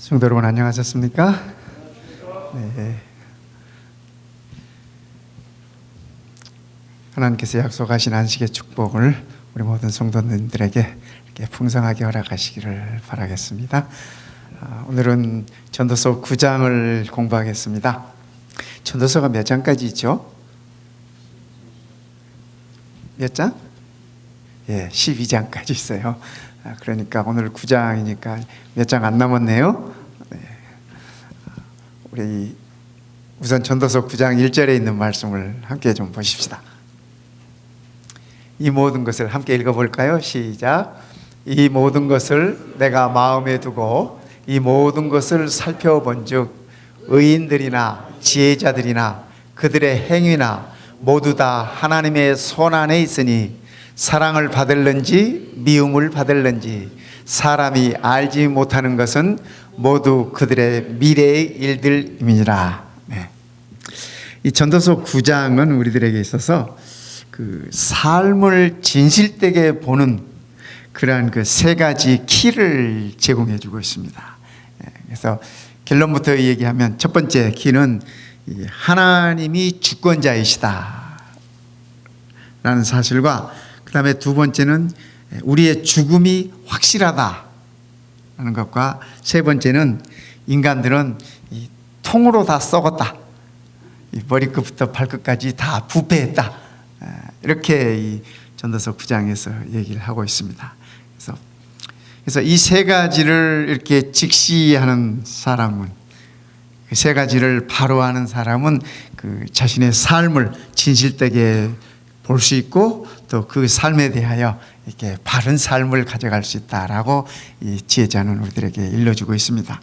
성도 여러분 안녕하셨습니까? 네. 하나님께서 약속하신 안식의 축복을 우리 모든 성도님들에게 이렇게 풍성하게 허락하시기를 바라겠습니다. 오늘은 전도서 9장을 공부하겠습니다. 전도서가 몇 장까지 있죠? 몇 장? 예, 12장까지 있어요. 그러니까 오늘 9장이니까 몇 장 안 남았네요. 네. 우리 우선 전도서 9장 1절에 있는 말씀을 함께 좀 보십시다. 이 모든 것을 함께 읽어볼까요? 시작. 이 모든 것을 내가 마음에 두고 이 모든 것을 살펴본 즉 의인들이나 지혜자들이나 그들의 행위나 모두 다 하나님의 손 안에 있으니 사랑을 받을는지 미움을 받을는지 사람이 알지 못하는 것은 모두 그들의 미래의 일들임이니라. 네. 이 전도서 9장은 우리들에게 있어서 그 삶을 진실되게 보는 그러한 그 세 가지 키를 제공해 주고 있습니다. 그래서 결론부터 얘기하면 첫 번째 키는 하나님이 주권자이시다 라는 사실과 그 다음에 두 번째는 우리의 죽음이 확실하다 라는 것과 세 번째는 인간들은 이 통으로 다 썩었다, 이 머리끝부터 발끝까지 다 부패했다, 이렇게 이 전도서 9장에서 얘기를 하고 있습니다. 그래서 이 세 가지를 이렇게 직시하는 사람은, 그 세 가지를 바로 하는 사람은 그 자신의 삶을 진실되게 볼 수 있고 또 그 삶에 대하여 이렇게 바른 삶을 가져갈 수 있다라고 이 지혜자는 우리들에게 일러주고 있습니다.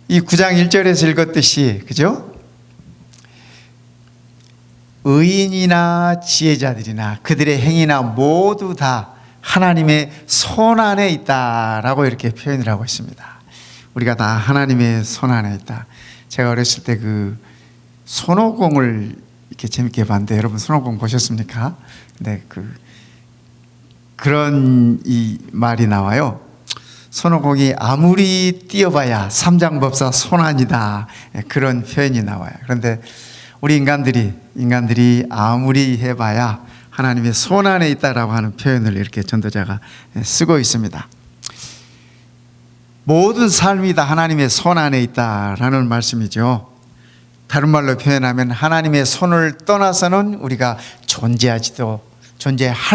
이 9장 1절에서 읽었듯이, 그죠? 의인이나 지혜자들이나 그들의 행위나 모두 다 하나님의 손 안에 있다라고 이렇게 표현을 하고 있습니다. 우리가 다 하나님의 손 안에 있다. 제가 어렸을 때 그 손오공을 이렇게 재밌게 봤는데, 여러분 손오공 보셨습니까? 근데 그런 이 말이 나와요. 손오공이 아무리 뛰어봐야 삼장법사 손안이다, 그런 표현이 나와요. 그런데 우리 인간들이 아무리 해봐야 하나님의 손 안에 있다라고 하는 표현을 이렇게 전도자가 쓰고 있습니다. 모든 삶이 다 하나님의 손 안에 있다라는 말씀이죠. 다른 말로 표현하면 하나님의 손을 떠나서는 우리가 존재할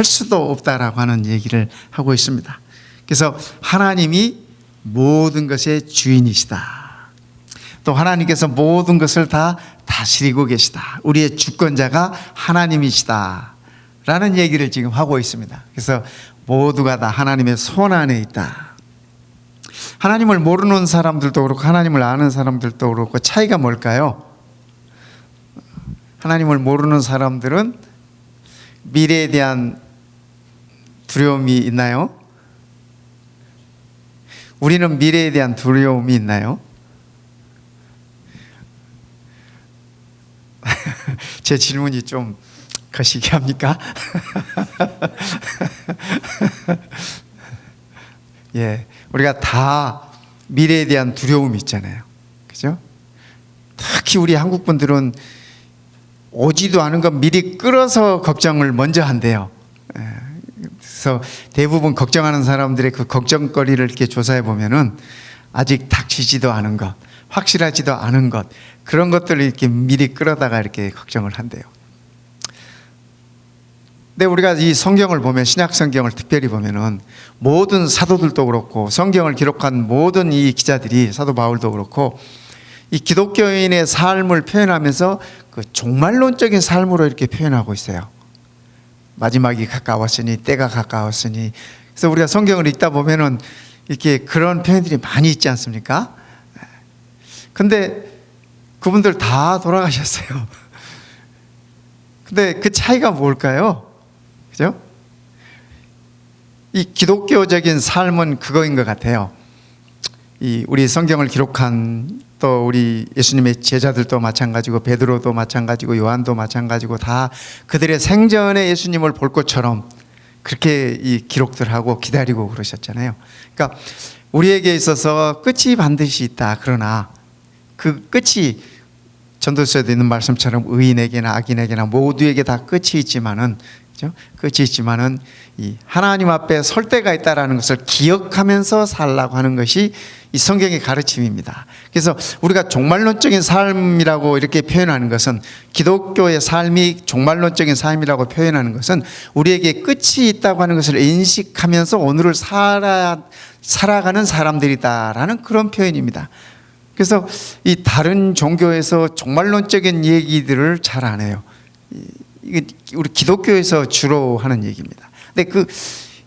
수도 없다라고 하는 얘기를 하고 있습니다. 그래서 하나님이 모든 것의 주인이시다. 또 하나님께서 모든 것을 다 다스리고 계시다. 우리의 주권자가 하나님이시다 라는 얘기를 지금 하고 있습니다. 그래서 모두가 다 하나님의 손 안에 있다. 하나님을 모르는 사람들도 그렇고 하나님을 아는 사람들도 그렇고 차이가 뭘까요? 하나님을 모르는 사람들은 미래에 대한 두려움이 있나요? 우리는 미래에 대한 두려움이 있나요? 제 질문이 좀 거시기 합니까? 예, 우리가 다 미래에 대한 두려움이 있잖아요. 그죠? 특히 우리 한국 분들은 오지도 않은 것 미리 끌어서 걱정을 먼저 한대요. 그래서 대부분 걱정하는 사람들의 그 걱정거리를 이렇게 조사해 보면은 아직 닥치지도 않은 것, 확실하지도 않은 것, 그런 것들을 이렇게 미리 끌어다가 이렇게 걱정을 한대요. 근데 우리가 이 성경을 보면, 신약 성경을 특별히 보면은 모든 사도들도 그렇고 성경을 기록한 모든 이 기자들이, 사도 바울도 그렇고, 이 기독교인의 삶을 표현하면서 그 종말론적인 삶으로 이렇게 표현하고 있어요. 마지막이 가까웠으니, 때가 가까웠으니. 그래서 우리가 성경을 읽다 보면은 이렇게 그런 표현들이 많이 있지 않습니까? 근데 그분들 다 돌아가셨어요. 근데 그 차이가 뭘까요? 그죠? 이 기독교적인 삶은 그거인 것 같아요. 이 우리 성경을 기록한 또 우리 예수님의 제자들도 마찬가지고 베드로도 마찬가지고 요한도 마찬가지고 다 그들의 생전에 예수님을 볼 것처럼 그렇게 이 기록들하고 기다리고 그러셨잖아요. 그러니까 우리에게 있어서 끝이 반드시 있다. 그러나 그 끝이 전도서에도 있는 말씀처럼 의인에게나 악인에게나 모두에게 다 끝이 있지만은, 그죠? 끝이 있지만은 이 하나님 앞에 설 때가 있다라는 것을 기억하면서 살라고 하는 것이 이 성경의 가르침입니다. 그래서 우리가 종말론적인 삶이라고 이렇게 표현하는 것은, 기독교의 삶이 종말론적인 삶이라고 표현하는 것은 우리에게 끝이 있다고 하는 것을 인식하면서 오늘을 살아가는 사람들이다라는 그런 표현입니다. 그래서 이 다른 종교에서 종말론적인 얘기들을 잘 안 해요. 이게 우리 기독교에서 주로 하는 얘기입니다. 근데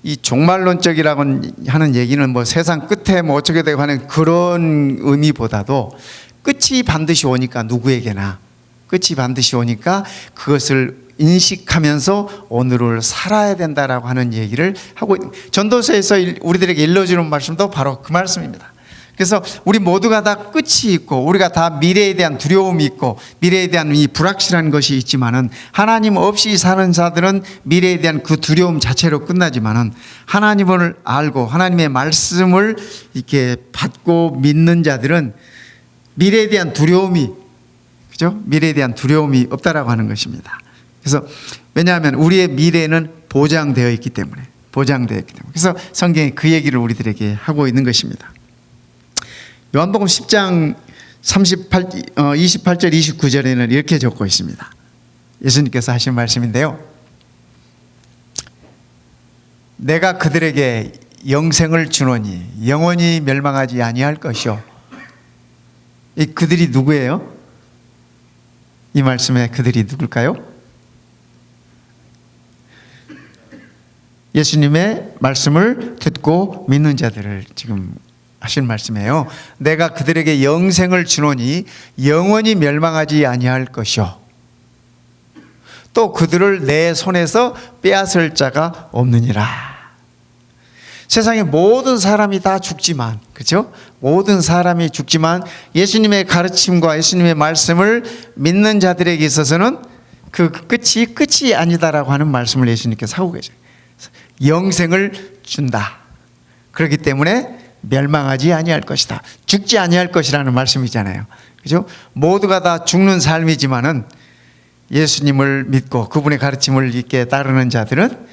이 종말론적이라고 하는 얘기는 뭐 세상 끝에 뭐 어떻게 되고 하는 그런 의미보다도 끝이 반드시 오니까, 누구에게나 끝이 반드시 오니까 그것을 인식하면서 오늘을 살아야 된다라고 하는 얘기를 하고, 전도서에서 우리들에게 일러주는 말씀도 바로 그 말씀입니다. 그래서 우리 모두가 다 끝이 있고, 우리가 다 미래에 대한 두려움이 있고, 미래에 대한 이 불확실한 것이 있지만은, 하나님 없이 사는 자들은 미래에 대한 그 두려움 자체로 끝나지만은, 하나님을 알고 하나님의 말씀을 이렇게 받고 믿는 자들은 미래에 대한 두려움이, 그죠? 미래에 대한 두려움이 없다라고 하는 것입니다. 그래서 왜냐하면 우리의 미래는 보장되어 있기 때문에, 그래서 성경이 그 얘기를 우리들에게 하고 있는 것입니다. 요한복음 10장 28절 29절에는 이렇게 적고 있습니다. 예수님께서 하신 말씀인데요, 내가 그들에게 영생을 주노니 영원히 멸망하지 아니할 것이요. 이 그들이 누구예요? 이 말씀에 그들이 누굴까요? 예수님의 말씀을 듣고 믿는 자들을 지금 하신 말씀이에요. 내가 그들에게 영생을 주노니 영원히 멸망하지 아니할 것이요, 또 그들을 내 손에서 빼앗을 자가 없느니라. 세상의 모든 사람이 다 죽지만, 그렇죠? 모든 사람이 죽지만 예수님의 가르침과 예수님의 말씀을 믿는 자들에게 있어서는 그 끝이 아니다라고 하는 말씀을 예수님께서 하고 계세요. 영생을 준다. 그렇기 때문에 멸망하지 아니할 것이다. 죽지 아니할 것이라는 말씀이잖아요. 그죠? 모두가 다 죽는 삶이지만은 예수님을 믿고 그분의 가르침을 있게 따르는 자들은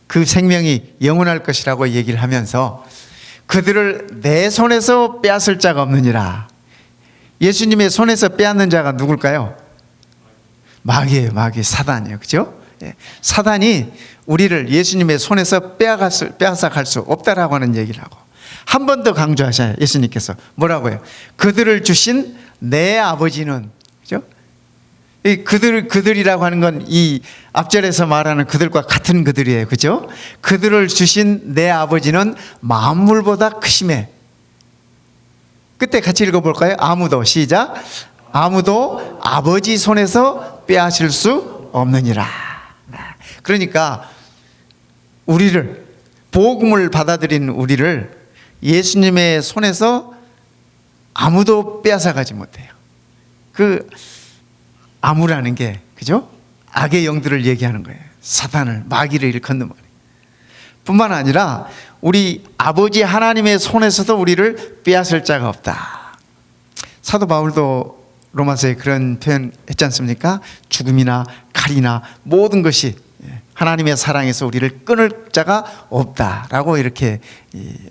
그 생명이 영원할 것이라고 얘기를 하면서, 그들을 내 손에서 빼앗을 자가 없느니라. 예수님의 손에서 빼앗는 자가 누굴까요? 마귀예요. 사단이에요. 그죠? 사단이 우리를 예수님의 손에서 빼앗아 갈 수 없다라고 하는 얘기를 하고, 한 번 더 강조하셔요. 예수님께서 뭐라고요? 그들을 주신 내 아버지는, 그죠? 이 그들이라고 하는 건 이 앞절에서 말하는 그들과 같은 그들이에요. 그죠? 그들을 주신 내 아버지는 만물보다 크심에. 그때 같이 읽어볼까요? 아무도, 시작. 아무도 아버지 손에서 빼앗을 수 없느니라. 그러니까 우리를, 복음을 받아들인 우리를 예수님의 손에서 아무도 빼앗아가지 못해요. 그 아무라는 게, 그죠? 악의 영들을 얘기하는 거예요. 사단을, 마귀를 일컫는 말이에요. 뿐만 아니라 우리 아버지 하나님의 손에서도 우리를 빼앗을 자가 없다. 사도 바울도 로마서에 그런 표현 했지 않습니까? 죽음이나 칼이나 모든 것이 하나님의 사랑에서 우리를 끊을 자가 없다라고 이렇게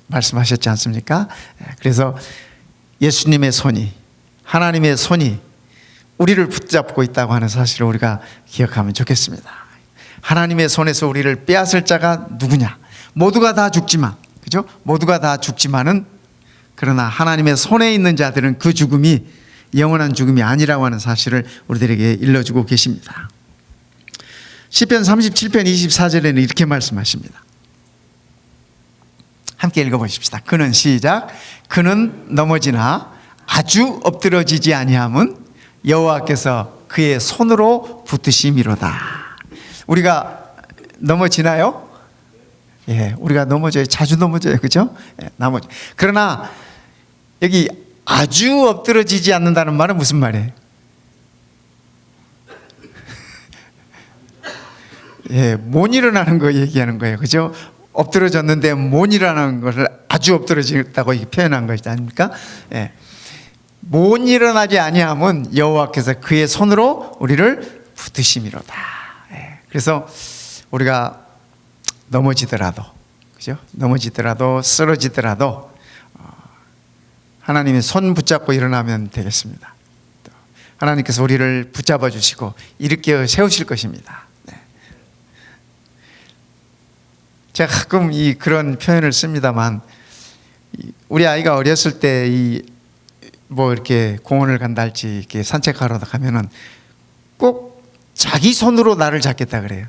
말씀하셨지 않습니까? 그래서 예수님의 손이, 하나님의 손이 우리를 붙잡고 있다고 하는 사실을 우리가 기억하면 좋겠습니다. 하나님의 손에서 우리를 빼앗을 자가 누구냐? 모두가 다 죽지만, 그죠? 모두가 다 죽지만은, 그러나 하나님의 손에 있는 자들은 그 죽음이 영원한 죽음이 아니라고 하는 사실을 우리들에게 일러주고 계십니다. 시편 37편 24절에는 이렇게 말씀하십니다. 함께 읽어보십시다. 그는, 시작. 그는 넘어지나 아주 엎드러지지 아니함은 여호와께서 그의 손으로 붙드심이로다. 우리가 넘어지나요? 예, 우리가 넘어져요. 자주 넘어져요. 그죠? 예, 넘어져. 그러나 여기 아주 엎드러지지 않는다는 말은 무슨 말이에요? 예, 못 일어나는 거 얘기하는 거예요. 그죠? 엎드러졌는데 못 일어나는 것을 아주 엎드러졌다고 표현한 것이 아닙니까? 예. 못 일어나지 아니하면 여호와께서 그의 손으로 우리를 붙드심이로다. 예. 그래서 우리가 넘어지더라도, 그죠? 넘어지더라도 쓰러지더라도 하나님의 손 붙잡고 일어나면 되겠습니다. 하나님께서 우리를 붙잡아 주시고 일으켜 세우실 것입니다. 네. 제가 가끔 그런 표현을 씁니다만, 우리 아이가 어렸을 때 뭐 이렇게 공원을 간다 할지 이렇게 산책하러 가면은 꼭 자기 손으로 나를 잡겠다 그래요.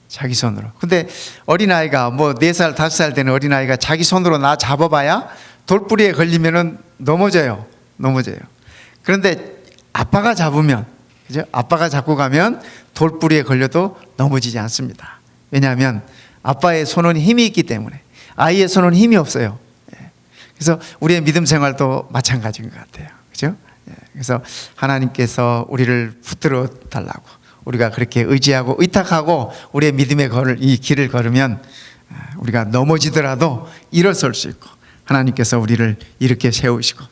자기 손으로. 근데 어린아이가 뭐 4살, 5살 되는 어린아이가 자기 손으로 나 잡아봐야 돌뿌리에 걸리면은 넘어져요. 그런데 아빠가 잡으면, 그죠? 아빠가 잡고 가면 돌뿌리에 걸려도 넘어지지 않습니다. 왜냐하면 아빠의 손은 힘이 있기 때문에. 아이의 손은 힘이 없어요. 그래서 우리의 믿음 생활도 마찬가지인 것 같아요. 그죠? 그래서 하나님께서 우리를 붙들어 달라고, 우리가 그렇게 의지하고 의탁하고 우리의 믿음의 이 길을 걸으면 우리가 넘어지더라도 일어설 수 있고, 하나님께서 우리를 이렇게 세우시고,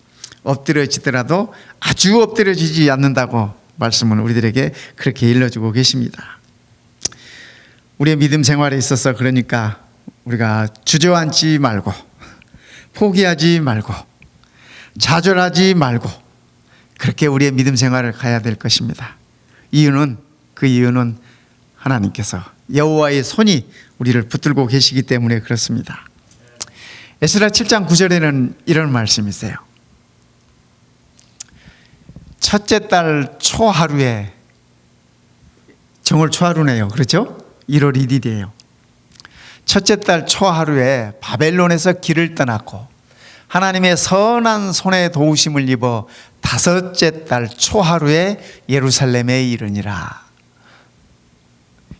엎드려지더라도 아주 엎드려지지 않는다고 말씀을 우리들에게 그렇게 일러주고 계십니다. 우리의 믿음 생활에 있어서 그러니까 우리가 주저앉지 말고, 포기하지 말고, 좌절하지 말고, 그렇게 우리의 믿음 생활을 가야 될 것입니다. 그 이유는 하나님께서, 여호와의 손이 우리를 붙들고 계시기 때문에 그렇습니다. 에스라 7장 9절에는 이런 말씀이 있어요. 첫째 달 초하루에, 정월 초하루네요. 그렇죠? 1월 1일이에요. 첫째 달 초하루에 바벨론에서 길을 떠났고 하나님의 선한 손에 도우심을 입어 다섯째 달 초하루에 예루살렘에 이르니라.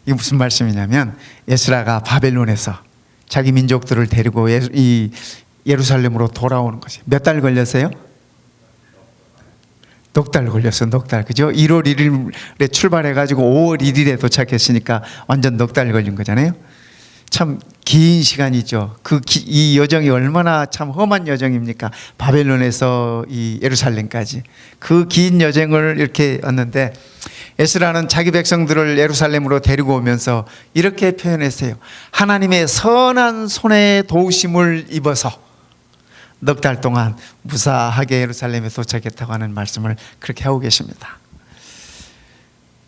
이게 무슨 말씀이냐면, 에스라가 바벨론에서 자기 민족들을 데리고 이 예루살렘으로 돌아오는 거지. 몇 달 걸렸어요? 넉 달 걸렸어. 넉 달. 그죠? 1월 1일에 출발해가지고 5월 1일에 도착했으니까 완전 넉 달 걸린 거잖아요. 참 긴 시간이죠. 이 여정이 얼마나 참 험한 여정입니까? 바벨론에서 이 예루살렘까지 그 긴 여정을 이렇게 왔는데, 에스라는 자기 백성들을 예루살렘으로 데리고 오면서 이렇게 표현했어요. 하나님의 선한 손에 도우심을 입어서 넉 달 동안 무사하게 예루살렘에 도착했다고 하는 말씀을 그렇게 하고 계십니다.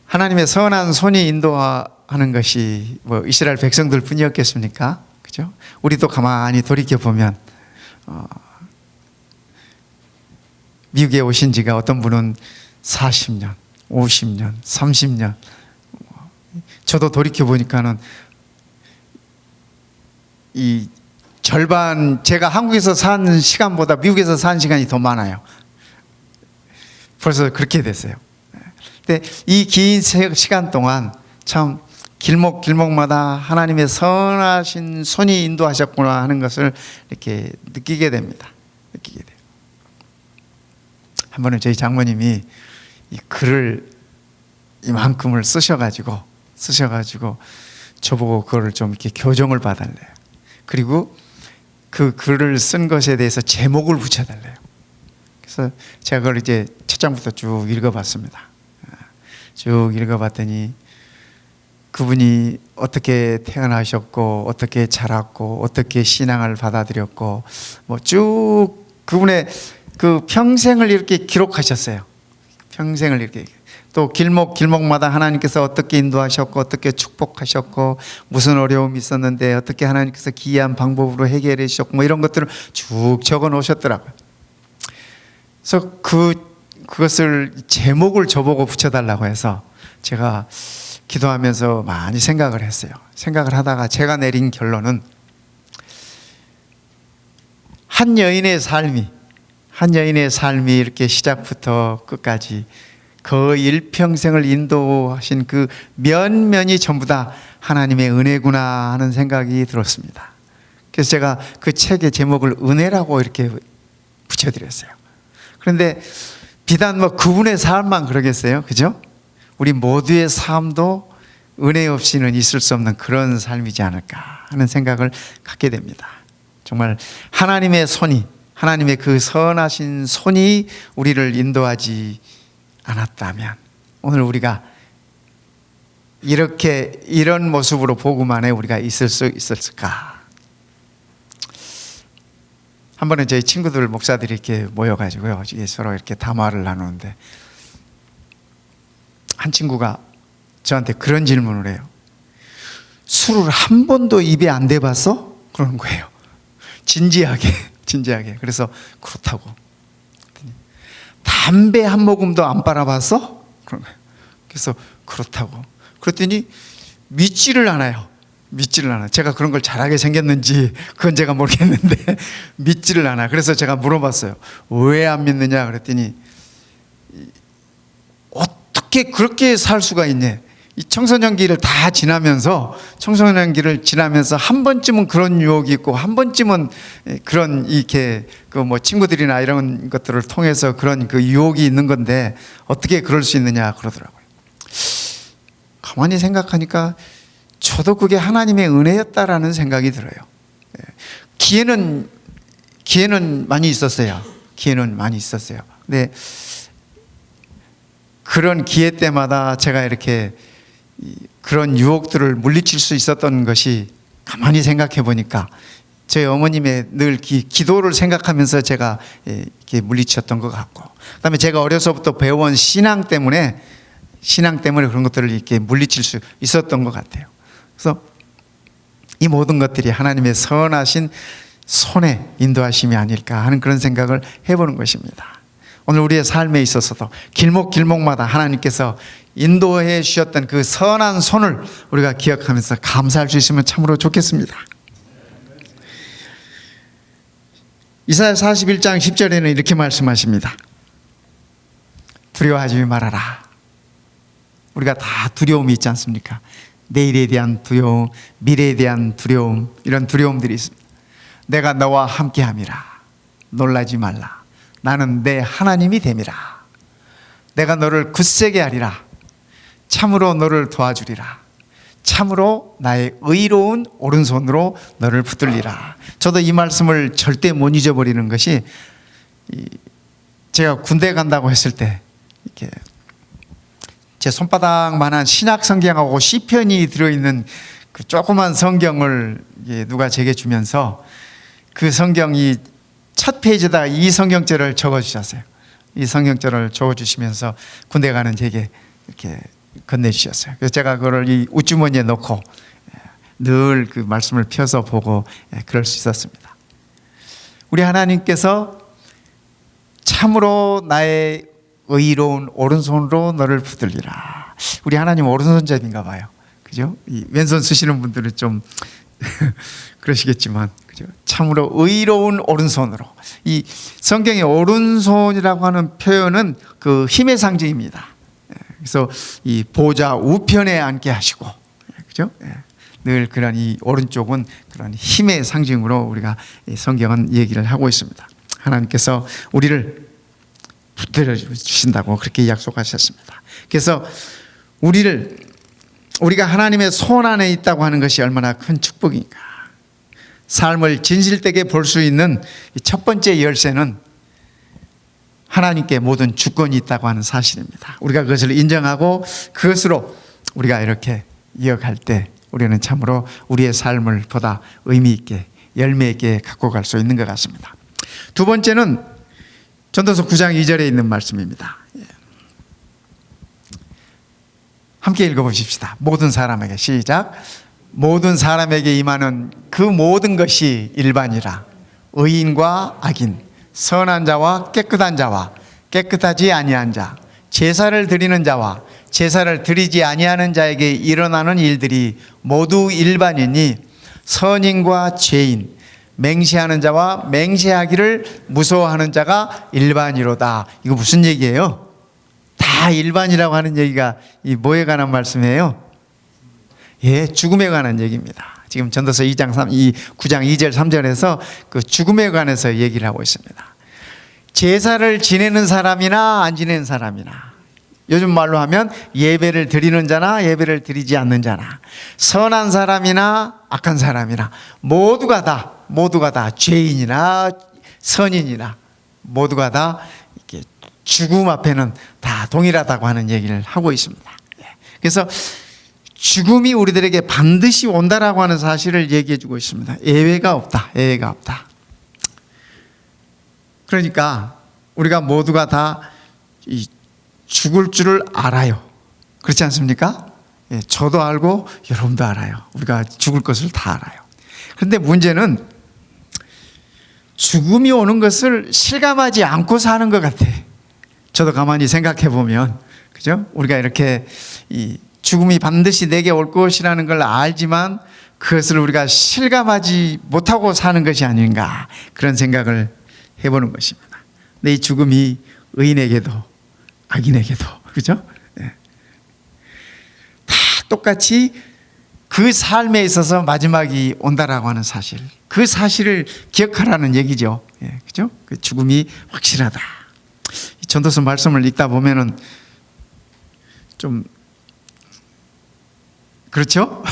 하나님의 선한 손이 인도하는 것이 뭐 이스라엘 백성들 뿐이었겠습니까? 그죠? 우리도 가만히 돌이켜 보면 미국에 오신 지가 어떤 분은 40년, 50년, 30년. 저도 돌이켜 보니까는 이 절반, 제가 한국에서 산 시간보다 미국에서 산 시간이 더 많아요. 벌써 그렇게 됐어요. 근데 이 긴 시간 동안 참 길목마다 하나님의 선하신 손이 인도하셨구나 하는 것을 이렇게 느끼게 됩니다. 한 번은 저희 장모님이 이 글을 이만큼을 쓰셔가지고 저보고 그거를 좀 이렇게 교정을 봐달래요. 그리고 그 글을 쓴 것에 대해서 제목을 붙여달래요. 그래서 제가 그걸 이제 첫 장부터 쭉 읽어봤습니다. 쭉 읽어봤더니 그분이 어떻게 태어나셨고, 어떻게 자랐고, 어떻게 신앙을 받아들였고, 뭐 쭉 그분의 그 평생을 이렇게 기록하셨어요. 평생을 이렇게. 또 길목마다 하나님께서 어떻게 인도하셨고, 어떻게 축복하셨고, 무슨 어려움이 있었는데 어떻게 하나님께서 기이한 방법으로 해결해 주셨고, 뭐 이런 것들을 쭉 적어 놓으셨더라고요. 그래서 그것을 제목을 저보고 붙여달라고 해서 제가 기도하면서 많이 생각을 했어요. 생각을 하다가 제가 내린 결론은, 한 여인의 삶이 이렇게 시작부터 끝까지 거의 일평생을 인도하신 그 면면이 전부 다 하나님의 은혜구나 하는 생각이 들었습니다. 그래서 제가 그 책의 제목을 은혜라고 이렇게 붙여드렸어요. 그런데 비단 뭐 그분의 삶만 그러겠어요? 그죠? 우리 모두의 삶도 은혜 없이는 있을 수 없는 그런 삶이지 않을까 하는 생각을 갖게 됩니다. 정말 하나님의 손이, 하나님의 그 선하신 손이 우리를 인도하지 않았다면 오늘 우리가 이런 모습으로 복음안에 우리가 있을 수 있었을까? 한 번은 저희 친구들 목사들이 이렇게 모여가지고요, 서로 이렇게 담화를 나누는데 한 친구가 저한테 그런 질문을 해요. 술을 한 번도 입에 안 대봤어? 그러는 거예요. 진지하게. 그래서 그렇다고. 담배 한 모금도 안 빨아봤어? 그런 거예요. 그래서 그렇다고. 그랬더니 믿지를 않아요. 제가 그런 걸 잘하게 생겼는지 그건 제가 모르겠는데 믿지를 않아. 그래서 제가 물어봤어요. 왜 안 믿느냐 그랬더니 어떻게 그렇게 살 수가 있냐. 이 청소년기를 지나면서 한 번쯤은 그런 유혹이 있고 한 번쯤은 그런 이렇게 그 뭐 친구들이나 이런 것들을 통해서 그런 그 유혹이 있는 건데 어떻게 그럴 수 있느냐 그러더라고요. 가만히 생각하니까 저도 그게 하나님의 은혜였다라는 생각이 들어요. 기회는 많이 있었어요. 근데 그런 기회 때마다 제가 이렇게 그런 유혹들을 물리칠 수 있었던 것이 가만히 생각해 보니까 저희 어머님의 늘 기도를 생각하면서 제가 이렇게 물리쳤던 것 같고, 그다음에 제가 어려서부터 배워온 신앙 때문에 그런 것들을 이렇게 물리칠 수 있었던 것 같아요. 그래서 이 모든 것들이 하나님의 선하신 손에 인도하심이 아닐까 하는 그런 생각을 해보는 것입니다. 오늘 우리의 삶에 있어서도 길목마다 하나님께서 인도해 주셨던 그 선한 손을 우리가 기억하면서 감사할 수 있으면 참으로 좋겠습니다. 이사야 41장 10절에는 이렇게 말씀하십니다. 두려워하지 말아라. 우리가 다 두려움이 있지 않습니까? 내일에 대한 두려움, 미래에 대한 두려움, 이런 두려움들이 있습니다. 내가 너와 함께함이라. 놀라지 말라. 나는 내 하나님이 됨이라. 내가 너를 굳세게 하리라. 참으로 너를 도와주리라. 참으로 나의 의로운 오른손으로 너를 붙들리라. 저도 이 말씀을 절대 못 잊어버리는 것이, 제가 군대 간다고 했을 때 이렇게 제 손바닥만한 신약 성경하고 시편이 들어있는 그 조그만 성경을 누가 제게 주면서 그 성경이 첫 페이지에다가 이 성경절을 적어주셨어요. 이 성경절을 적어주시면서 군대 가는 제게 이렇게 건네주셨어요. 그래서 제가 그걸 이 웃주머니에 넣고 늘 그 말씀을 펴서 보고 그럴 수 있었습니다. 우리 하나님께서 참으로 나의 의로운 오른손으로 너를 붙들리라. 우리 하나님 오른손잡인가 봐요. 그죠? 이 왼손 쓰시는 분들은 좀 그러시겠지만, 그죠? 참으로 의로운 오른손으로. 이 성경의 오른손이라고 하는 표현은 그 힘의 상징입니다. 그래서 이 보좌 우편에 앉게 하시고, 그죠? 늘 그런 이 오른쪽은 그런 힘의 상징으로 우리가 성경은 얘기를 하고 있습니다. 하나님께서 우리를 붙들어 주신다고 그렇게 약속하셨습니다. 그래서 우리가 하나님의 손 안에 있다고 하는 것이 얼마나 큰 축복인가. 삶을 진실되게 볼 수 있는 첫 번째 열쇠는 하나님께 모든 주권이 있다고 하는 사실입니다. 우리가 그것을 인정하고 그것으로 우리가 이렇게 이어갈 때 우리는 참으로 우리의 삶을 보다 의미 있게, 열매 있게 갖고 갈 수 있는 것 같습니다. 두 번째는 전도서 9장 2절에 있는 말씀입니다. 함께 읽어보십시다. 모든 사람에게, 시작. 모든 사람에게 임하는 그 모든 것이 일반이라. 의인과 악인, 선한 자와 깨끗한 자와 깨끗하지 아니한 자, 제사를 드리는 자와 제사를 드리지 아니하는 자에게 일어나는 일들이 모두 일반이니 선인과 죄인, 맹세하는 자와 맹세하기를 무서워하는 자가 일반이로다. 이거 무슨 얘기예요? 다 일반이라고 하는 얘기가 이 뭐에 관한 말씀이에요? 죽음에 관한 얘기입니다. 지금 전도서 9장 2절 3절에서 그 죽음에 관해서 얘기를 하고 있습니다. 제사를 지내는 사람이나 안 지내는 사람이나 요즘 말로 하면 예배를 드리는 자나 예배를 드리지 않는 자나, 선한 사람이나 악한 사람이나 모두가 다 죄인이나 선인이나 모두가 다 이렇게 죽음 앞에는 다 동일하다고 하는 얘기를 하고 있습니다. 그래서 죽음이 우리들에게 반드시 온다라고 하는 사실을 얘기해 주고 있습니다. 예외가 없다. 그러니까 우리가 모두가 다 죽을 줄을 알아요. 그렇지 않습니까? 저도 알고 여러분도 알아요. 우리가 죽을 것을 다 알아요. 그런데 문제는 죽음이 오는 것을 실감하지 않고 사는 것 같아. 저도 가만히 생각해 보면, 그죠? 우리가 이렇게 이 죽음이 반드시 내게 올 것이라는 걸 알지만 그것을 우리가 실감하지 못하고 사는 것이 아닌가, 그런 생각을 해보는 것입니다. 근데 이 죽음이 의인에게도 악인에게도, 그죠? 다 똑같이 그 삶에 있어서 마지막이 온다라고 하는 사실, 그 사실을 기억하라는 얘기죠. 그죠? 그 죽음이 확실하다. 이 전도서 말씀을 읽다 보면은 좀 그렇죠?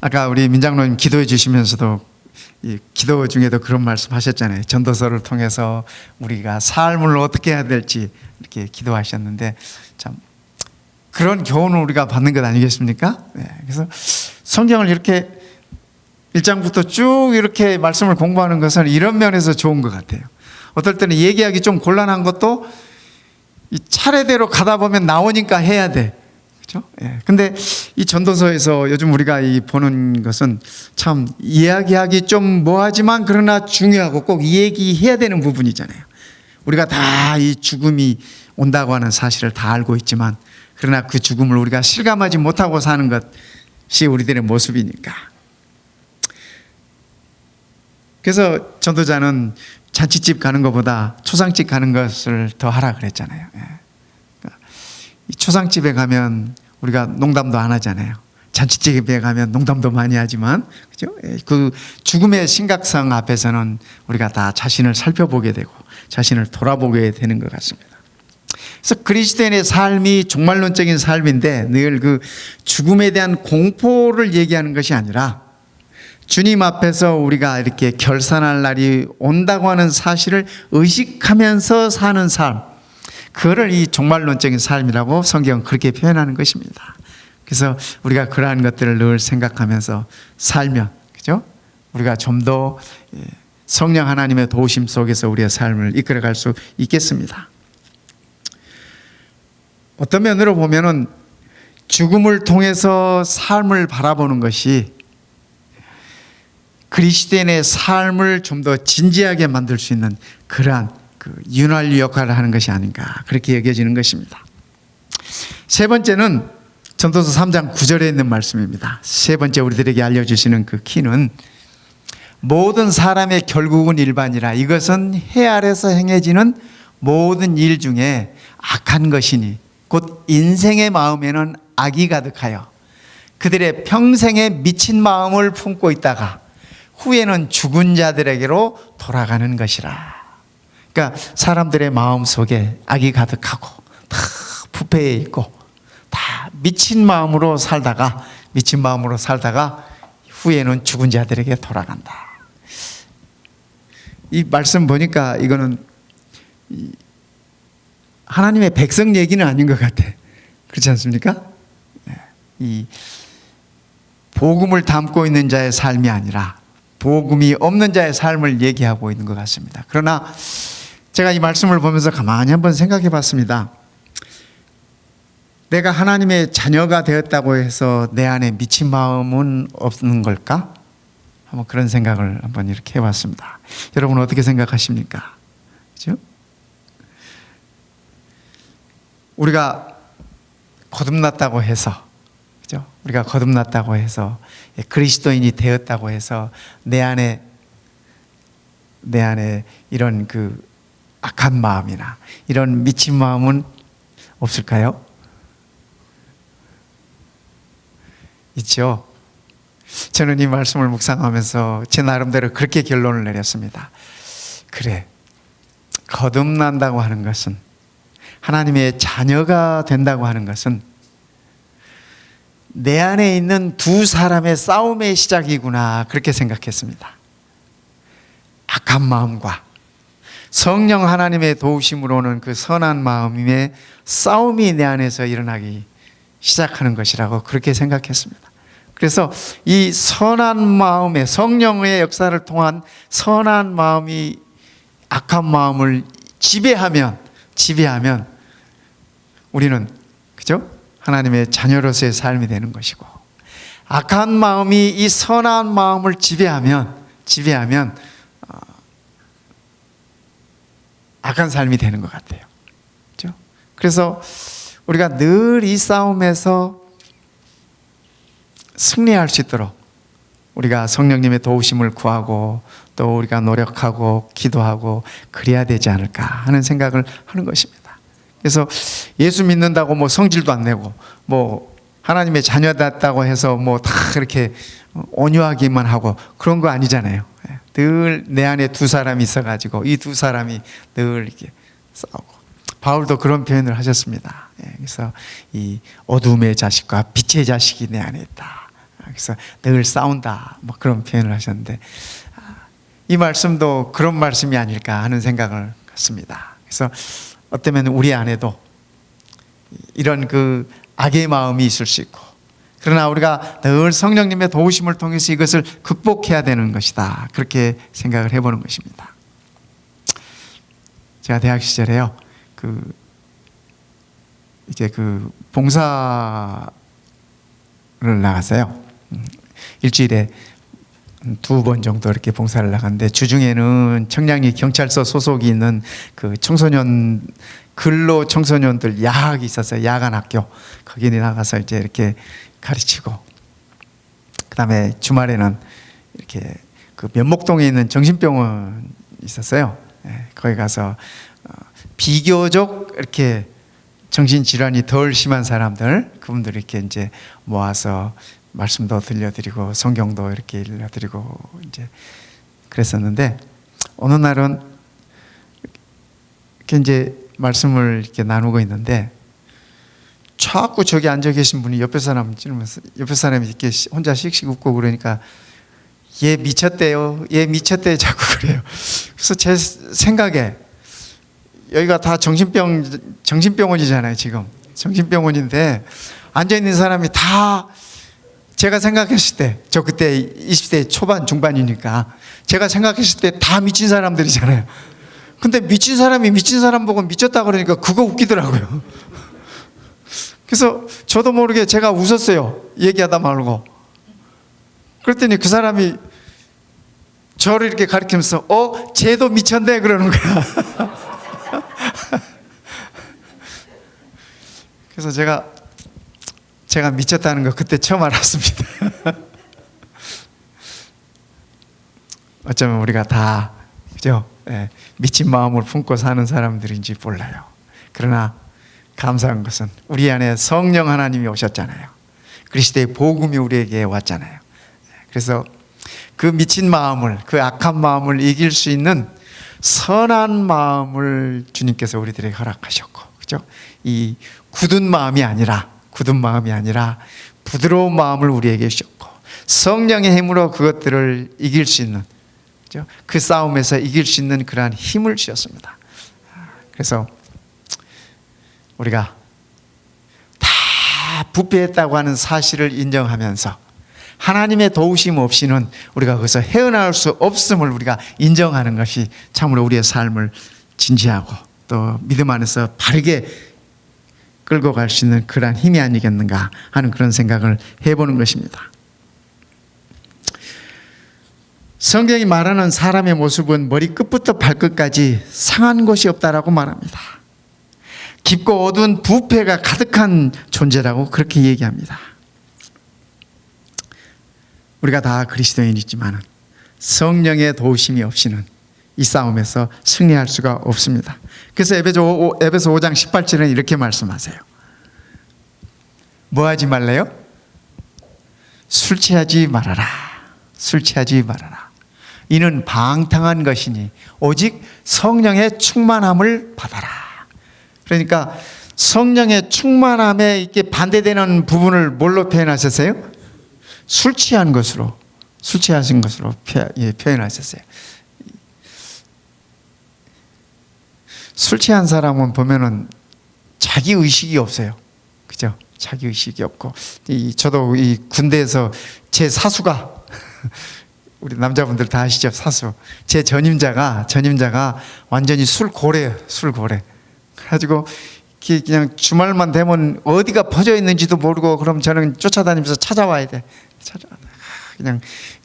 아까 우리 민장로님 기도해 주시면서도 이 기도 중에도 그런 말씀 하셨잖아요. 전도서를 통해서 우리가 삶을 어떻게 해야 될지 이렇게 기도하셨는데, 참 그런 교훈을 우리가 받는 것 아니겠습니까? 그래서 성경을 이렇게 1장부터 쭉 이렇게 말씀을 공부하는 것은 이런 면에서 좋은 것 같아요. 어떨 때는 얘기하기 좀 곤란한 것도 이 차례대로 가다 보면 나오니까 해야 돼. 그렇죠? 근데 이 전도서에서 요즘 우리가 보는 것은 참 이야기하기 좀 뭐하지만 그러나 중요하고 꼭 얘기해야 되는 부분이잖아요. 우리가 다 이 죽음이 온다고 하는 사실을 다 알고 있지만, 그러나 그 죽음을 우리가 실감하지 못하고 사는 것이 우리들의 모습이니까. 그래서 전도자는 잔치집 가는 것보다 초상집 가는 것을 더 하라 그랬잖아요. 이 초상집에 가면 우리가 농담도 안 하잖아요. 잔치집에 가면 농담도 많이 하지만, 그죠? 그 죽음의 심각성 앞에서는 우리가 다 자신을 살펴보게 되고 자신을 돌아보게 되는 것 같습니다. 그래서 그리스도인의 삶이 종말론적인 삶인데 늘 그 죽음에 대한 공포를 얘기하는 것이 아니라 주님 앞에서 우리가 이렇게 결산할 날이 온다고 하는 사실을 의식하면서 사는 삶, 그거를 이 종말론적인 삶이라고 성경은 그렇게 표현하는 것입니다. 그래서 우리가 그러한 것들을 늘 생각하면서 살면, 그죠? 우리가 좀 더 성령 하나님의 도우심 속에서 우리의 삶을 이끌어갈 수 있겠습니다. 어떤 면으로 보면은 죽음을 통해서 삶을 바라보는 것이 그리스도인의 삶을 좀 더 진지하게 만들 수 있는 그러한 그 윤활유 역할을 하는 것이 아닌가, 그렇게 여겨지는 것입니다. 세 번째는 전도서 3장 9절에 있는 말씀입니다. 세 번째 우리들에게 알려주시는 그 키는 모든 사람의 결국은 일반이라, 이것은 해 아래서 행해지는 모든 일 중에 악한 것이니 곧 인생의 마음에는 악이 가득하여 그들의 평생에 미친 마음을 품고 있다가 후에는 죽은 자들에게로 돌아가는 것이라. 그러니까 사람들의 마음 속에 악이 가득하고 다 부패해 있고 다 미친 마음으로 살다가 후에는 죽은 자들에게 돌아간다. 이 말씀 보니까 이거는 하나님의 백성 얘기는 아닌 것 같아. 그렇지 않습니까? 이 복음을 담고 있는 자의 삶이 아니라 복음이 없는 자의 삶을 얘기하고 있는 것 같습니다. 그러나 제가 이 말씀을 보면서 가만히 한번 생각해 봤습니다. 내가 하나님의 자녀가 되었다고 해서 내 안에 미친 마음은 없는 걸까? 한번 그런 생각을 한번 이렇게 해봤습니다. 여러분 어떻게 생각하십니까? 그죠? 우리가 거듭났다고 해서, 그죠? 우리가 거듭났다고 해서 그리스도인이 되었다고 해서 내 안에 이런 그 악한 마음이나 이런 미친 마음은 없을까요? 있죠. 저는 이 말씀을 묵상하면서 제 나름대로 그렇게 결론을 내렸습니다. 그래, 거듭난다고 하는 것은 하나님의 자녀가 된다고 하는 것은 내 안에 있는 두 사람의 싸움의 시작이구나, 그렇게 생각했습니다. 악한 마음과 성령 하나님의 도우심으로는 그 선한 마음의 싸움이 내 안에서 일어나기 시작하는 것이라고 그렇게 생각했습니다. 그래서 이 선한 마음의 성령의 역사를 통한 선한 마음이 악한 마음을 지배하면 우리는, 그죠? 하나님의 자녀로서의 삶이 되는 것이고, 악한 마음이 이 선한 마음을 지배하면 악한 삶이 되는 것 같아요. 그죠? 그래서 우리가 늘 이 싸움에서 승리할 수 있도록 우리가 성령님의 도우심을 구하고 또 우리가 노력하고 기도하고 그래야 되지 않을까 하는 생각을 하는 것입니다. 그래서 예수 믿는다고 뭐 성질도 안 내고 뭐 하나님의 자녀였다고 해서 뭐 다 그렇게 온유하기만 하고 그런 거 아니잖아요. 늘 내 안에 두 사람이 있어가지고 이 두 사람이 늘 이렇게 싸우고, 바울도 그런 표현을 하셨습니다. 그래서 이 어둠의 자식과 빛의 자식이 내 안에 있다. 그래서 늘 싸운다, 뭐 그런 표현을 하셨는데, 이 말씀도 그런 말씀이 아닐까 하는 생각을 갖습니다. 그래서 어쩌면 우리 안에도 이런 그 악의 마음이 있을 수 있고, 그러나 우리가 늘 성령님의 도우심을 통해서 이것을 극복해야 되는 것이다, 그렇게 생각을 해보는 것입니다. 제가 대학 시절에요, 이제 봉사를 나갔어요. 일주일에 2번 정도 이렇게 봉사를 나갔는데, 주중에는 청량리 경찰서 소속이 있는 그 청소년 근로 청소년들 야학이 있었어요. 야간 학교. 거기 나가서 이제 이렇게 가르치고, 그다음에 주말에는 이렇게 그 면목동에 있는 정신병원 있었어요. 거기 가서 비교적 이렇게 정신질환이 덜 심한 사람들, 그분들 이렇게 이제 모아서 말씀도 들려드리고 성경도 이렇게 읽어드리고 이제 그랬었는데, 어느 날은 이렇게 이제 말씀을 이렇게 나누고 있는데 자꾸 저기 앉아 계신 분이 옆에 사람 찌르면서, 옆에 사람이 이렇게 혼자 씩씩 웃고 그러니까 얘 미쳤대요, 얘 미쳤대, 자꾸 그래요. 그래서 제 생각에 여기가 다 정신병원이잖아요. 지금 정신병원인데 앉아있는 사람이 다, 제가 생각했을 때, 저 그때 20대 초반 중반이니까 제가 생각했을 때 다 미친 사람들이잖아요. 근데 미친 사람이 미친 사람 보고 미쳤다 그러니까 그거 웃기더라고요. 그래서 저도 모르게 제가 웃었어요, 얘기하다 말고. 그랬더니 그 사람이 저를 이렇게 가리키면서 쟤도 미쳤네, 그러는 거야. 그래서 제가 미쳤다는 거 그때 처음 알았습니다. 어쩌면 우리가 다, 그죠? 미친 마음을 품고 사는 사람들인지 몰라요. 그러나 감사한 것은 우리 안에 성령 하나님이 오셨잖아요. 그리스도의 복음이 우리에게 왔잖아요. 그래서 그 미친 마음을, 그 악한 마음을 이길 수 있는 선한 마음을 주님께서 우리들에게 허락하셨고, 그죠? 이 굳은 마음이 아니라 부드러운 마음을 우리에게 주셨고, 성령의 힘으로 그것들을 이길 수 있는, 그죠? 그 싸움에서 이길 수 있는 그러한 힘을 주셨습니다. 그래서 우리가 다 부패했다고 하는 사실을 인정하면서 하나님의 도우심 없이는 우리가 거기서 헤어나올 수 없음을 우리가 인정하는 것이 참으로 우리의 삶을 진지하고 또 믿음 안에서 바르게 끌고 갈 수 있는 그러한 힘이 아니겠는가 하는 그런 생각을 해보는 것입니다. 성경이 말하는 사람의 모습은 머리끝부터 발끝까지 상한 것이 없다라고 말합니다. 깊고 어두운 부패가 가득한 존재라고 그렇게 얘기합니다. 우리가 다 그리스도인이지만 성령의 도우심이 없이는 이 싸움에서 승리할 수가 없습니다. 그래서 에베소 5장 18절은 이렇게 말씀하세요. 뭐 하지 말래요? 술 취하지 말아라. 술 취하지 말아라. 이는 방탕한 것이니 오직 성령의 충만함을 받아라. 그러니까 성령의 충만함에 이렇게 반대되는 부분을 뭘로 표현하셨어요? 술 취한 것으로, 술 취하신 것으로 표현하셨어요. 술 취한 사람은 보면은 자기 의식이 없어요. 그죠? 자기 의식이 없고. 저도 이 군대에서 제 사수가 우리 남자분들 다 아시죠? 사수. 제 전임자가 완전히 술고래예요. 술고래. 그래가지고 그냥 주말만 되면 어디가 퍼져 있는지도 모르고, 그럼 저는 쫓아다니면서 찾아와야 돼. 그냥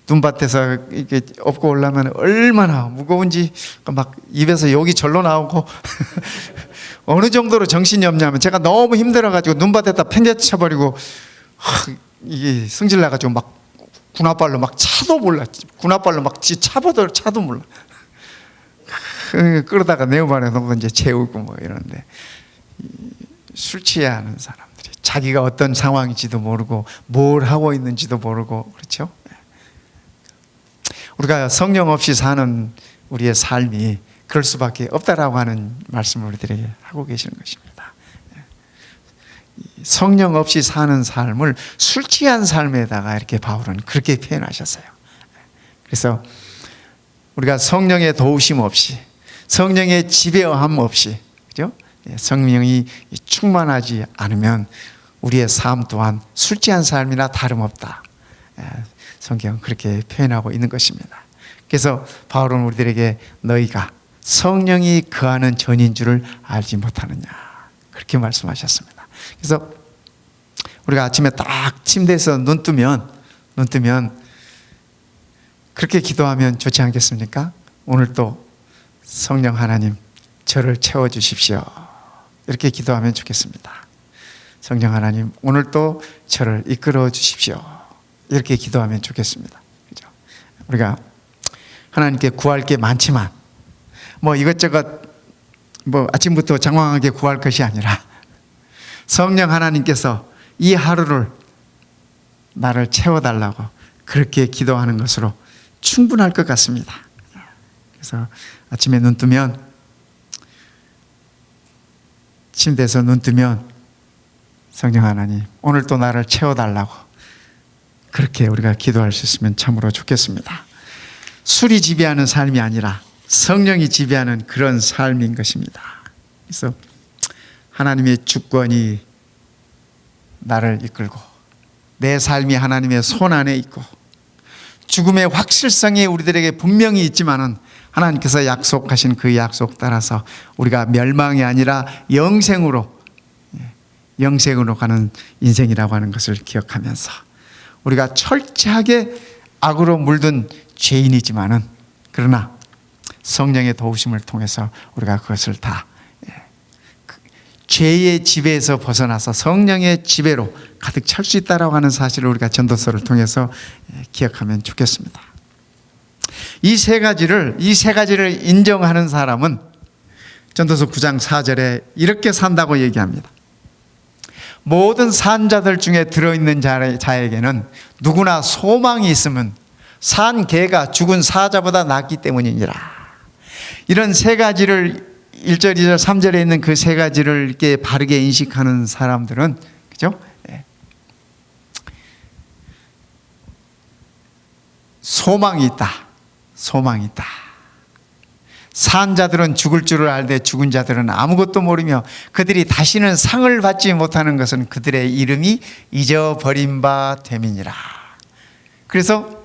눈밭에서 이렇게 업고 올라면 얼마나 무거운지 막 입에서 욕이 절로 나오고 어느 정도로 정신이 없냐면, 제가 너무 힘들어가지고 눈밭에다 팽개쳐버리고 이게 승질 나가지고 막 군홧발로 막 차도 몰라. 군홧발로 막 차보도 차도 몰라. 그러다가 네오반에 놓고 이제 재우고 뭐 이러는데, 술 취하는 사람들이 자기가 어떤 상황인지도 모르고 뭘 하고 있는지도 모르고, 그렇죠? 우리가 성령 없이 사는 우리의 삶이 그럴 수밖에 없다라고 하는 말씀을 우리들에게 하고 계시는 것입니다. 성령 없이 사는 삶을 술 취한 삶에다가 이렇게 바울은 그렇게 표현하셨어요. 그래서 우리가 성령의 도우심 없이, 성령의 지배함 없이, 그죠? 성령이 충만하지 않으면 우리의 삶 또한 술 취한 삶이나 다름없다. 성경은 그렇게 표현하고 있는 것입니다. 그래서 바울은 우리들에게 너희가 성령이 거하는 전인 줄을 알지 못하느냐, 그렇게 말씀하셨습니다. 그래서 우리가 아침에 딱 침대에서 눈 뜨면 그렇게 기도하면 좋지 않겠습니까? 오늘도 성령 하나님 저를 채워주십시오, 이렇게 기도하면 좋겠습니다. 성령 하나님 오늘도 저를 이끌어 주십시오, 이렇게 기도하면 좋겠습니다. 그죠? 우리가 하나님께 구할 게 많지만 뭐 이것저것 뭐 아침부터 장황하게 구할 것이 아니라 성령 하나님께서 이 하루를 나를 채워달라고 그렇게 기도하는 것으로 충분할 것 같습니다. 그래서 아침에 눈 뜨면, 침대에서 눈 뜨면 성령 하나님 오늘 또 나를 채워달라고 그렇게 우리가 기도할 수 있으면 참으로 좋겠습니다. 술이 지배하는 삶이 아니라 성령이 지배하는 그런 삶인 것입니다. 그래서 하나님의 주권이 나를 이끌고 내 삶이 하나님의 손 안에 있고, 죽음의 확실성이 우리들에게 분명히 있지만은 하나님께서 약속하신 그 약속 따라서 우리가 멸망이 아니라 영생으로 가는 인생이라고 하는 것을 기억하면서, 우리가 철저하게 악으로 물든 죄인이지만은 그러나 성령의 도우심을 통해서 우리가 그것을 다 죄의 지배에서 벗어나서 성령의 지배로 가득 찰 수 있다라고 하는 사실을 우리가 전도서를 통해서 기억하면 좋겠습니다. 이 세 가지를 인정하는 사람은 전도서 9장 4절에 이렇게 산다고 얘기합니다. 모든 산 자들 중에 들어있는 자에게는 누구나 소망이 있으면 산 개가 죽은 사자보다 낫기 때문이니라. 이런 세 가지를 1절, 2절, 3절에 있는 그 세 가지를 이렇게 바르게 인식하는 사람들은, 그죠? 소망이 있다. 소망이 있다. 산 자들은 죽을 줄을 알되 죽은 자들은 아무것도 모르며 그들이 다시는 상을 받지 못하는 것은 그들의 이름이 잊어버린 바 됨이니라. 그래서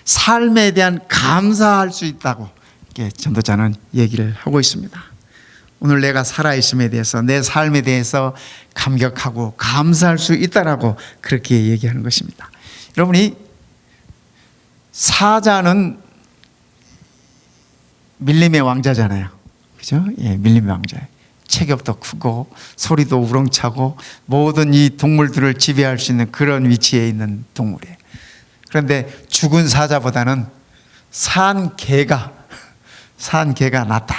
삶에 대한 감사할 수 있다고 이렇게 전도자는 얘기를 하고 있습니다. 오늘 내가 살아있음에 대해서, 내 삶에 대해서 감격하고 감사할 수 있다라고 그렇게 얘기하는 것입니다. 여러분이 사자는 밀림의 왕자잖아요. 그죠? 예, 밀림의 왕자예요. 체격도 크고 소리도 우렁차고 모든 이 동물들을 지배할 수 있는 그런 위치에 있는 동물이에요. 그런데 죽은 사자보다는 산 개가 낫다,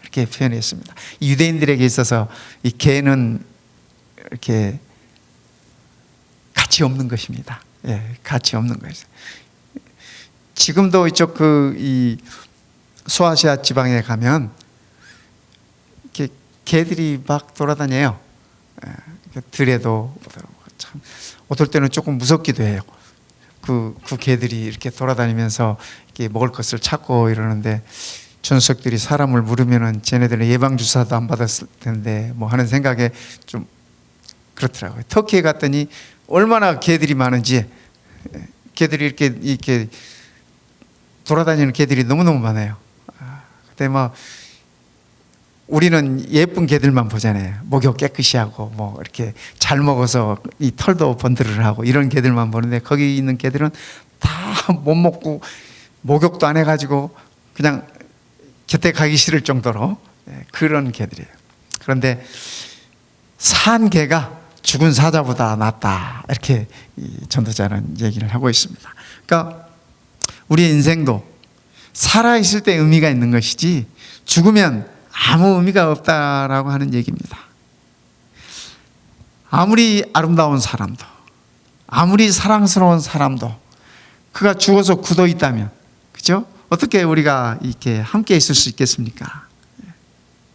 이렇게 표현했습니다. 유대인들에게 있어서 이 개는 이렇게 가치 없는 것입니다. 예, 가치 없는 것이죠. 지금도 이쪽 이 소아시아 지방에 가면 이렇게 개들이 막 돌아다녀요. 들에도 참 어떨 때는 조금 무섭기도 해요. 그 개들이 이렇게 돌아다니면서 이렇게 먹을 것을 찾고 이러는데 녀석들이 사람을 물으면은 쟤네들은 예방 주사도 안 받았을 텐데 뭐 하는 생각에 좀 그렇더라고요. 터키에 갔더니 얼마나 개들이 많은지, 개들이 이렇게 돌아다니는 개들이 너무너무 많아요. 그때 막 우리는 예쁜 개들만 보잖아요. 목욕 깨끗이 하고 뭐 이렇게 잘 먹어서 이 털도 번들을 하고 이런 개들만 보는데 거기 있는 개들은 다 못 먹고 목욕도 안 해가지고 그냥 곁에 가기 싫을 정도로 그런 개들이에요. 그런데 산 개가 죽은 사자보다 낫다, 이렇게 이 전도자는 얘기를 하고 있습니다. 그러니까 우리의 인생도 살아있을 때 의미가 있는 것이지 죽으면 아무 의미가 없다라고 하는 얘기입니다. 아무리 아름다운 사람도, 아무리 사랑스러운 사람도 그가 죽어서 굳어 있다면, 그죠? 어떻게 우리가 이렇게 함께 있을 수 있겠습니까?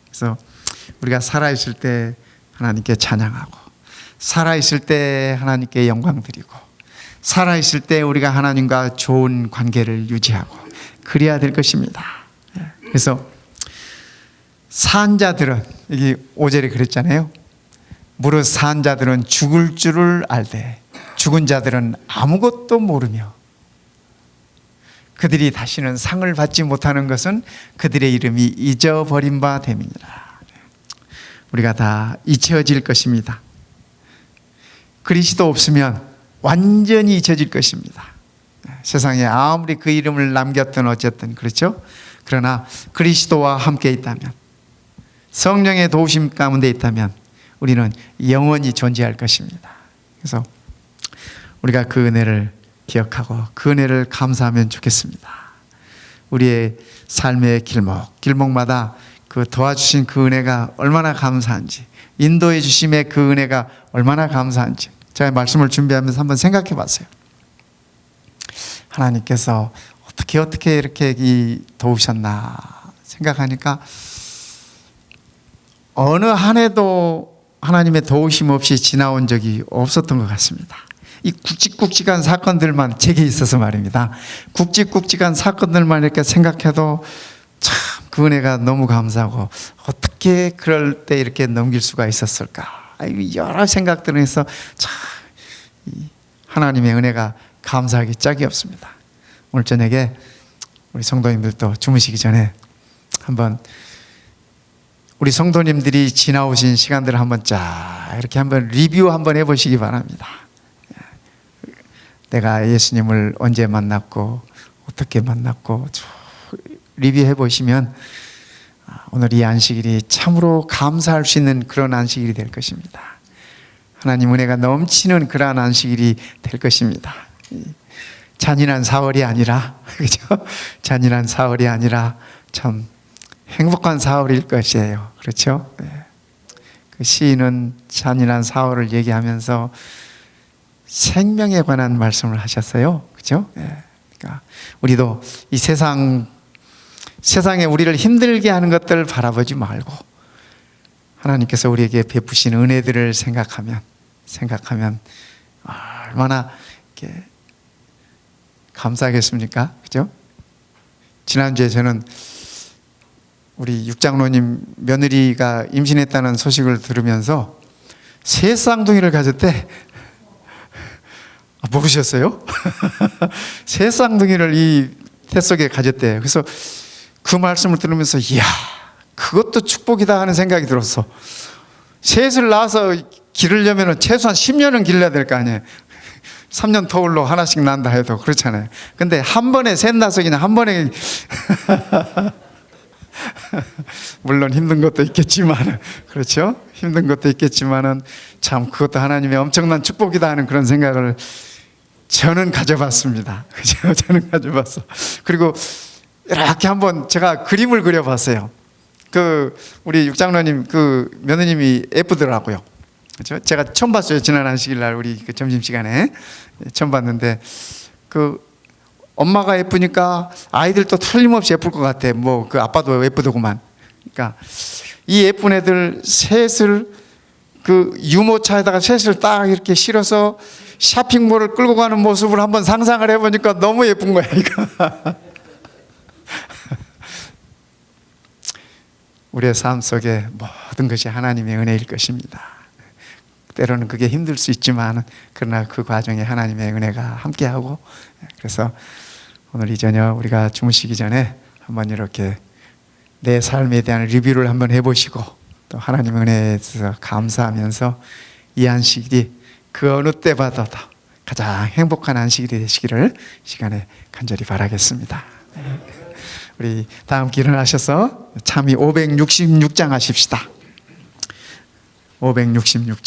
그래서 우리가 살아있을 때 하나님께 찬양하고, 살아있을 때 하나님께 영광 드리고, 살아있을 때 우리가 하나님과 좋은 관계를 유지하고 그래야 될 것입니다. 그래서 산 자들은, 여기 5절에 그랬잖아요. 무릇 산 자들은 죽을 줄을 알되 죽은 자들은 아무것도 모르며 그들이 다시는 상을 받지 못하는 것은 그들의 이름이 잊어버린 바 됨이니라. 우리가 다 잊혀질 것입니다. 그리스도 없으면 완전히 잊혀질 것입니다. 세상에 아무리 그 이름을 남겼든 어쨌든 그렇죠. 그러나 그리스도와 함께 있다면, 성령의 도우심 가운데 있다면 우리는 영원히 존재할 것입니다. 그래서 우리가 그 은혜를 기억하고 그 은혜를 감사하면 좋겠습니다. 우리의 삶의 길목마다 그 도와주신 그 은혜가 얼마나 감사한지, 인도해 주심의 그 은혜가 얼마나 감사한지 제가 말씀을 준비하면서 한번 생각해 봤어요. 하나님께서 어떻게 이렇게 도우셨나 생각하니까 어느 한 해도 하나님의 도우심 없이 지나온 적이 없었던 것 같습니다. 이 굵직굵직한 사건들만 제게 있어서 말입니다. 굵직굵직한 사건들만 이렇게 생각해도 참 그 은혜가 너무 감사하고, 어떻게 그럴 때 이렇게 넘길 수가 있었을까, 여러 생각들을 해서 참 하나님의 은혜가 감사하기 짝이 없습니다. 오늘 저녁에 우리 성도님들도 주무시기 전에 한번 우리 성도님들이 지나오신 시간들을 한번 쫙 이렇게 한번 리뷰 한번 해보시기 바랍니다. 내가 예수님을 언제 만났고 어떻게 만났고 리뷰해 보시면 오늘 이 안식일이 참으로 감사할 수 있는 그런 안식일이 될 것입니다. 하나님 은혜가 넘치는 그러한 안식일이 될 것입니다. 잔인한 사월이 아니라, 그죠? 잔인한 사월이 아니라 참 행복한 사월일 것이에요. 그렇죠? 그 시인은 잔인한 사월을 얘기하면서 생명에 관한 말씀을 하셨어요. 그죠? 그러니까 우리도 이 세상에 우리를 힘들게 하는 것들을 바라보지 말고 하나님께서 우리에게 베푸신 은혜들을 생각하면 얼마나 이렇게 감사하겠습니까? 그죠? 지난주에 저는 우리 육장로님 며느리가 임신했다는 소식을 들으면서 새 쌍둥이를 가졌대. 모르셨어요? 새 쌍둥이를 이 태 속에 가졌대. 그래서 그 말씀을 들으면서 이야, 그것도 축복이다 하는 생각이 들었어. 셋을 낳아서 기르려면 최소한 10년은 길러야 될 거 아니에요. 3년 터울로 하나씩 난다 해도 그렇잖아요. 근데 한 번에 셋 낳아서 그냥 한 번에 물론 힘든 것도 있겠지만, 그렇죠? 힘든 것도 있겠지만은 참 그것도 하나님의 엄청난 축복이다 하는 그런 생각을 저는 가져봤습니다. 그죠? 저는 가져봤어. 그리고 이렇게 한번 제가 그림을 그려봤어요. 그 우리 육장로님 그 며느님이 예쁘더라고요. 그렇죠? 제가 처음 봤어요. 지난 안식일 날 우리 그 점심 시간에 처음 봤는데 그 엄마가 예쁘니까 아이들도 틀림없이 예쁠 것 같아. 뭐 그 아빠도 예쁘더구만. 그러니까 이 예쁜 애들 셋을 그 유모차에다가 셋을 딱 이렇게 실어서 쇼핑몰을 끌고 가는 모습을 한번 상상을 해보니까 너무 예쁜 거야, 이거. 우리의 삶 속에 모든 것이 하나님의 은혜일 것입니다. 때로는 그게 힘들 수 있지만 그러나 그 과정에 하나님의 은혜가 함께하고, 그래서 오늘 이 저녁 우리가 주무시기 전에 한번 이렇게 내 삶에 대한 리뷰를 한번 해보시고 또 하나님의 은혜에 대해서 감사하면서 이 안식일이 그 어느 때보다도 가장 행복한 안식일이 되시기를 시간에 간절히 바라겠습니다. 우리 다 함께 일어나셔서 참이 566장 하십시다. 566장.